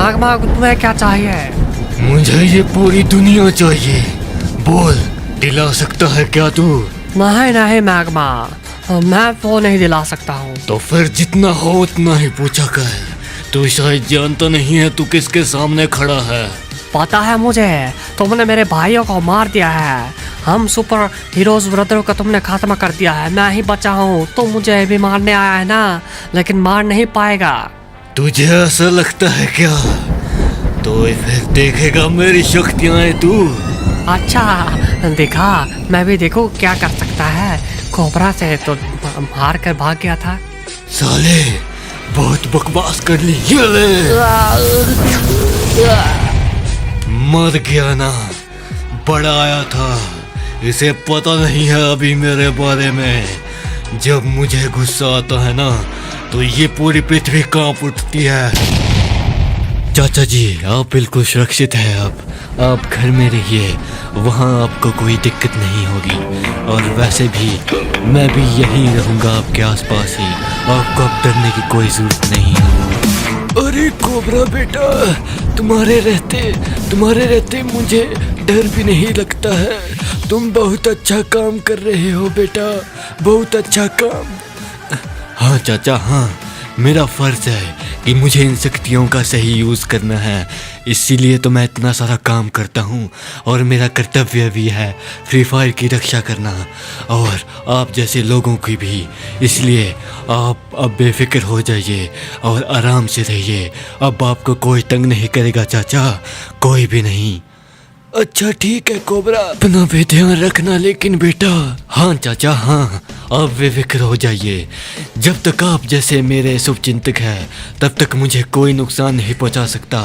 Magma तुम्हें क्या चाहिए? मुझे ये पूरी दुनिया चाहिए। बोल, दिला सकता है क्या तू? नहीं नहीं मैग्मा, मैं वो नहीं दिला सकता हूँ। तो फिर जितना हो उतना ही पूछा कर। तू शायद जानता नहीं है तू किसके सामने खड़ा है। पता है मुझे, तुमने मेरे भाइयों को मार दिया है। हम सुपर हीरोज ब्रदरों का तुमने खात्मा कर दिया है। मैं ही बचा हूँ। तो मुझे भी मारने आया है ना, लेकिन मार नहीं पाएगा। तुझे ऐसा लगता है क्या? तो फिर देखेगा मेरी शक्तियाँ तू। अच्छा देखा, मैं भी देखो क्या कर सकता है। कोबरा से तो हार कर भाग गया था। साले बहुत बकवास कर ली। ये ले, मर गया ना, बड़ा आया था। इसे पता नहीं है अभी मेरे बारे में। जब मुझे गुस्सा आता है ना तो ये पूरी पृथ्वी कांप उठती है। चाचा जी, आप बिल्कुल सुरक्षित हैं। आप घर में रहिए, वहाँ आपको कोई दिक्कत नहीं होगी। और वैसे भी मैं भी यहीं रहूँगा आपके आसपास ही। आपको अब डरने की कोई ज़रूरत नहीं है। अरे कोबरा बेटा, तुम्हारे रहते मुझे डर भी नहीं लगता है। तुम बहुत अच्छा काम कर रहे हो बेटा, बहुत अच्छा काम। हाँ चाचा, हाँ, मेरा फर्ज है कि मुझे इन शक्तियों का सही यूज़ करना है। इसीलिए तो मैं इतना सारा काम करता हूँ। और मेरा कर्तव्य भी है फ्री फायर की रक्षा करना, और आप जैसे लोगों की भी। इसलिए आप अब बेफिक्र हो जाइए और आराम से रहिए। अब आपको कोई तंग नहीं करेगा चाचा, कोई भी नहीं। अच्छा ठीक है कोबरा, अपना भी ध्यान रखना लेकिन बेटा। हाँ चाचा, हाँ, आप बेफिक्र हो जाइए। जब तक आप जैसे मेरे शुभचिंतक हैं तब तक मुझे कोई नुकसान नहीं पहुंचा सकता।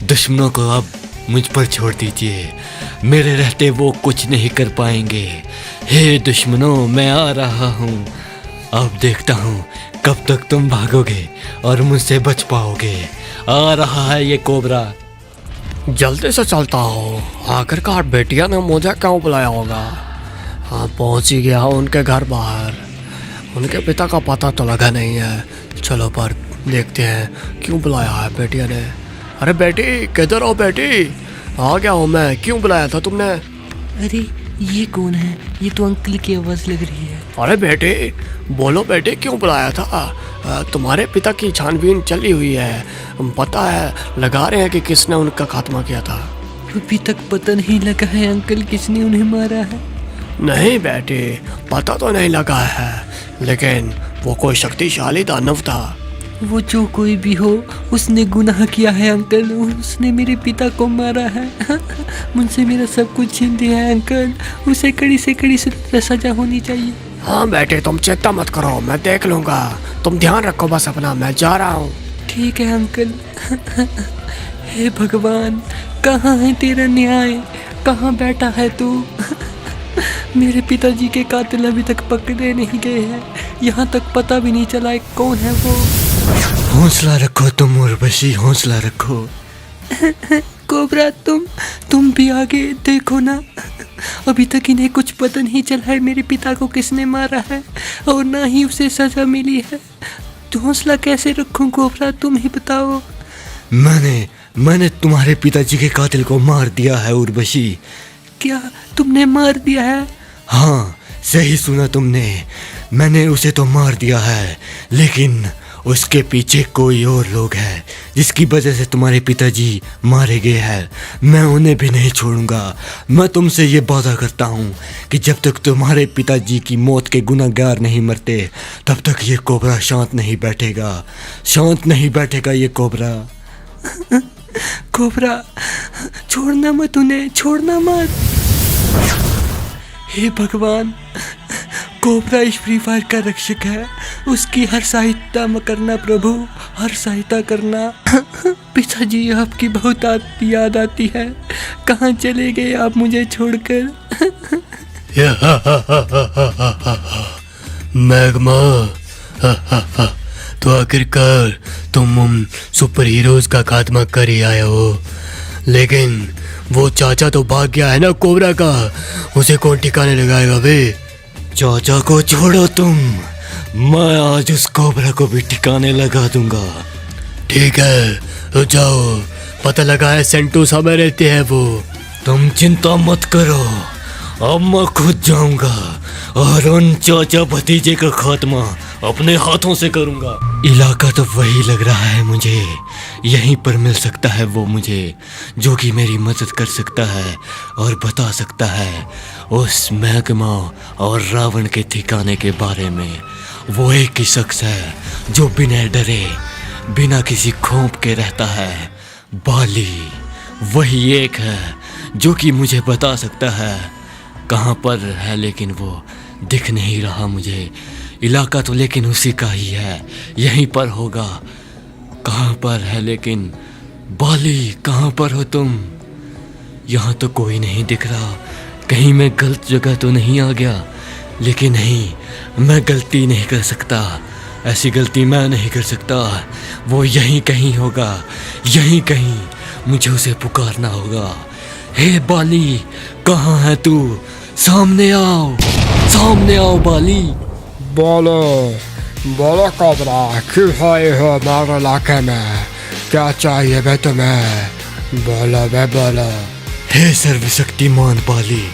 दुश्मनों को आप मुझ पर छोड़ दीजिए, मेरे रहते वो कुछ नहीं कर पाएंगे। हे दुश्मनों, मैं आ रहा हूँ। अब देखता हूँ कब तक तुम भागोगे और मुझसे बच पाओगे। आ रहा है ये कोबरा। जल्दी से चलता हूँ। आखिरकार बेटिया ने मुझे क्यों बुलाया होगा? हाँ, पहुँच ही गया उनके घर बाहर। उनके पिता का पता तो लगा नहीं है। चलो पर देखते हैं क्यों बुलाया है बेटिया ने। अरे बेटी, किधर हो बेटी? आ गया हूँ मैं। क्यों बुलाया था तुमने? अरे ये कौन है? ये तो अंकल की आवाज़ लग रही है। अरे बेटे, बोलो बेटे, क्यों बुलाया था? तुम्हारे पिता की छानबीन चली हुई है। पता है, लगा रहे हैं कि किसने उनका खात्मा किया था। अभी तक पता नहीं लगा है अंकल किसने उन्हें मारा है। नहीं बेटे, पता तो नहीं लगा है, लेकिन वो कोई शक्तिशाली दानव था। वो जो कोई भी हो, उसने गुनाह किया है अंकल। उसने मेरे पिता को मारा है। मुझसे मेरा सब कुछ छीन दिया है अंकल। उसे कड़ी से कड़ी सजा होनी चाहिए। हाँ बेटे, तुम चिंता मत करो, मैं देख लूँगा। तुम ध्यान रखो बस अपना, मैं जा रहा हूँ। ठीक है अंकल। हे भगवान, कहाँ है तेरा न्याय? कहाँ बैठा है तू? मेरे पिताजी के कातिल अभी तक पकड़े नहीं गए हैं। यहाँ तक पता भी नहीं चला कौन है वो। हौसला रखो तुम उर्वशी, हौसला रखो। कोबरा, तुम भी आगे देखो ना। अभी तक इन्हें कुछ पता नहीं चला है मेरे पिता को किसने मारा है, और ना ही उसे सजा मिली है। तो हौसला कैसे रखूं कोबरा, तुम ही बताओ। मैंने तुम्हारे पिताजी के कातिल को मार दिया है उर्वशी। क्या तुमने मार दिया है? हाँ, सही सुना तुमने। मैंने उसे तो मार दिया है, लेकिन उसके पीछे कोई और लोग हैं जिसकी वजह से तुम्हारे पिताजी मारे गए हैं। मैं उन्हें भी नहीं छोड़ूंगा। मैं तुमसे ये वादा करता हूँ कि जब तक तुम्हारे पिताजी की मौत के गुनहगार नहीं मरते तब तक ये कोबरा शांत नहीं बैठेगा। शांत नहीं बैठेगा ये कोबरा। कोबरा, छोड़ना मत उन्हें, छोड़ना मत। हे भगवान, कोबरा इस फ्री फायर का रक्षक है। उसकी हर सहायता करना प्रभु, हर सहायता करना। पिताजी, आपकी बहुत याद आती है। कहाँ चले गए आप मुझे छोड़कर? मैग्मा, तो आखिरकार तुम सुपर हीरोज का खात्मा कर ही आए हो, लेकिन वो चाचा तो भाग गया है ना कोबरा का। उसे कौन ठिकाने लगाएगा बे? चाचा को छोड़ो तुम, मैं आज उस कोबरा को भी ठिकाने लगा दूंगा। ठीक है, तो जाओ, पता लगा है सेंटू में रहते हैं वो। तुम चिंता मत करो, अब मैं खुद जाऊंगा और उन चाचा भतीजे का खात्मा अपने हाथों से करूंगा। इलाका तो वही लग रहा है मुझे, यहीं पर मिल सकता है वो मुझे, जो कि मेरी मदद कर सकता है और बता सकता है उस मैग्मा और रावण के ठिकाने के बारे में। वो एक ही शख्स है जो बिना डरे, बिना किसी खौफ के रहता है। बाली वही एक है जो कि मुझे बता सकता है कहाँ पर है, लेकिन वो दिख नहीं रहा मुझे। इलाका तो लेकिन उसी का ही है, यहीं पर होगा। कहाँ पर है लेकिन? बाली कहाँ पर हो तुम? यहाँ तो कोई नहीं दिख रहा, कहीं मैं गलत जगह तो नहीं आ गया? लेकिन नहीं, मैं गलती नहीं कर सकता, ऐसी गलती मैं नहीं कर सकता। वो यहीं कहीं होगा, यहीं कहीं मुझे उसे पुकारना होगा। हे बाली, कहाँ है तू? सामने आओ, सामने आओ बाली। बोलो बोलो कोबरा, क्यों आए हो हमारे इलाके में? क्या चाहिए बे तुम्हें? बोलो बे बोलो। हे सर्वशक्तिमान बाली,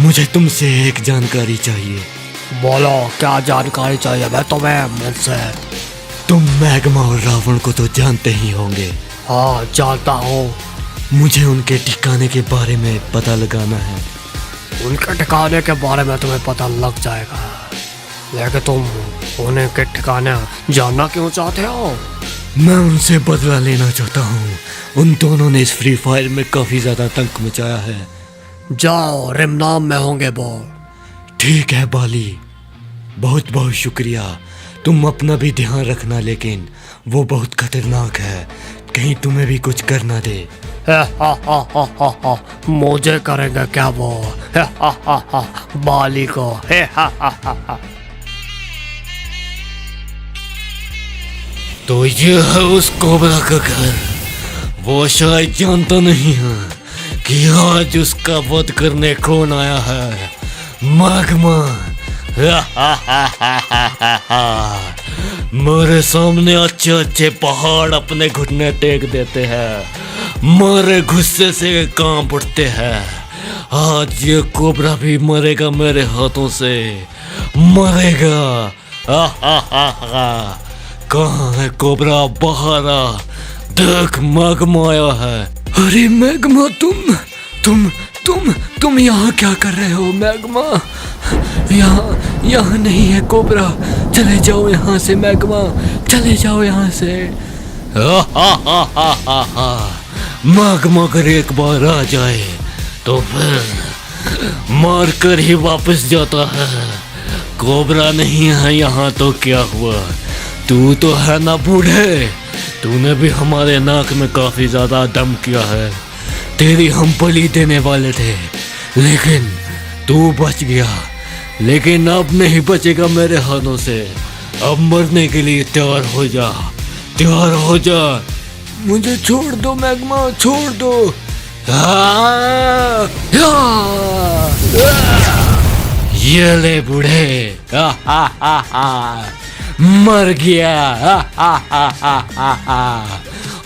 मुझे तुमसे एक जानकारी चाहिए। बोलो क्या जानकारी चाहिए बे तुम्हें मुझसे? तुम मैग्मा और रावण को तो जानते ही होंगे। हाँ जानता हूँ। मुझे उनके ठिकाने के बारे में पता लगाना है। उनके ठिकाने के बारे में तुम्हें पता लग जाएगा, लेकिन तुम उनके ठिकाने जानना क्यों चाहते हो? मैं उनसे बदला लेना चाहता हूँ। उन दोनों ने इस फ्री फायर में काफी ज्यादा तंक मचाया है। जाओ, रिमनाम में होंगे वो। ठीक है बाली, बहुत बहुत शुक्रिया। तुम अपना भी ध्यान रखना, लेकिन वो बहुत खतरनाक है, कहीं तुम्हें भी कुछ कर ना दे। मुझे करेंगे क्या वो? बाली को। तो ये है उस कोबरा का घर। वो शायद जानता नहीं है कि आज उसका वध करने कौन आया है। मैग्मा। मेरे सामने अच्छे अच्छे पहाड़ अपने घुटने टेक देते हैं, मेरे गुस्से से कांप उठते हैं। आज ये कोबरा भी मरेगा मेरे हाथों से, मरेगा। कहाँ है कोबरा? बाहर आ, देख मैग्मा आया है। अरे मैग्मा, तुम यहाँ क्या कर रहे हो मैग्मा? यहाँ नहीं है कोबरा, चले जाओ यहाँ से मैग्मा, चले जाओ यहाँ से। मैग्मा अगर एक बार आ जाए तो फिर मार कर ही वापस जाता है। कोबरा नहीं है यहाँ तो क्या हुआ? तू तो है ना बूढ़े, तूने भी हमारे नाक में काफी ज्यादा दम किया है। तेरी हम बलि देने वाले थे, लेकिन तू बच गया। लेकिन अब नहीं बचेगा मेरे हाथों से। अब मरने के लिए तैयार हो जा, तैयार हो जा। मुझे छोड़ दो मैग्मा, छोड़ दो। ये ले बूढ़े, मर गया।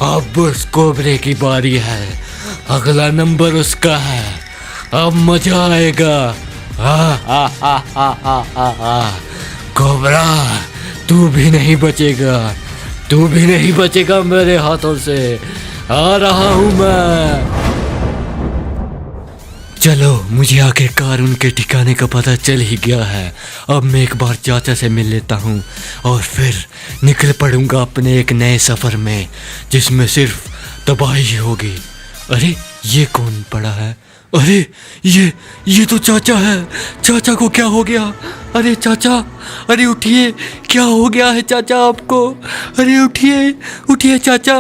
अब उस कोबरे की बारी है, अगला नंबर उसका है। अब मजा आएगा। कोबरा, तू भी नहीं बचेगा, तू भी नहीं बचेगा मेरे हाथों से। आ रहा हूं मैं। चलो, मुझे आखिरकार उनके ठिकाने का पता चल ही गया है। अब मैं एक बार चाचा से मिल लेता हूँ और फिर निकल पड़ूंगा अपने एक नए सफ़र में, जिसमें सिर्फ तबाही होगी। अरे ये कौन पड़ा है? अरे ये तो चाचा है। चाचा को क्या हो गया? अरे चाचा, अरे उठिए, क्या हो गया है चाचा आपको? अरे उठिए, उठिए चाचा।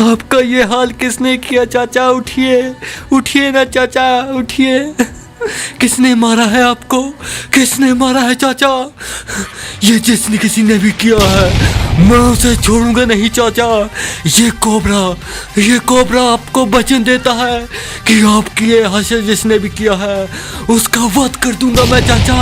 आपका ये हाल किसने किया चाचा? उठिए, उठिए ना चाचा, उठिए। किसने मारा है आपको? किसने मारा है चाचा? ये जिसने किसी ने भी किया है, मैं उसे छोड़ूंगा नहीं चाचा। ये कोबरा आपको वचन देता है कि आपकी ये हश्र जिसने भी किया है उसका वध कर दूंगा मैं चाचा।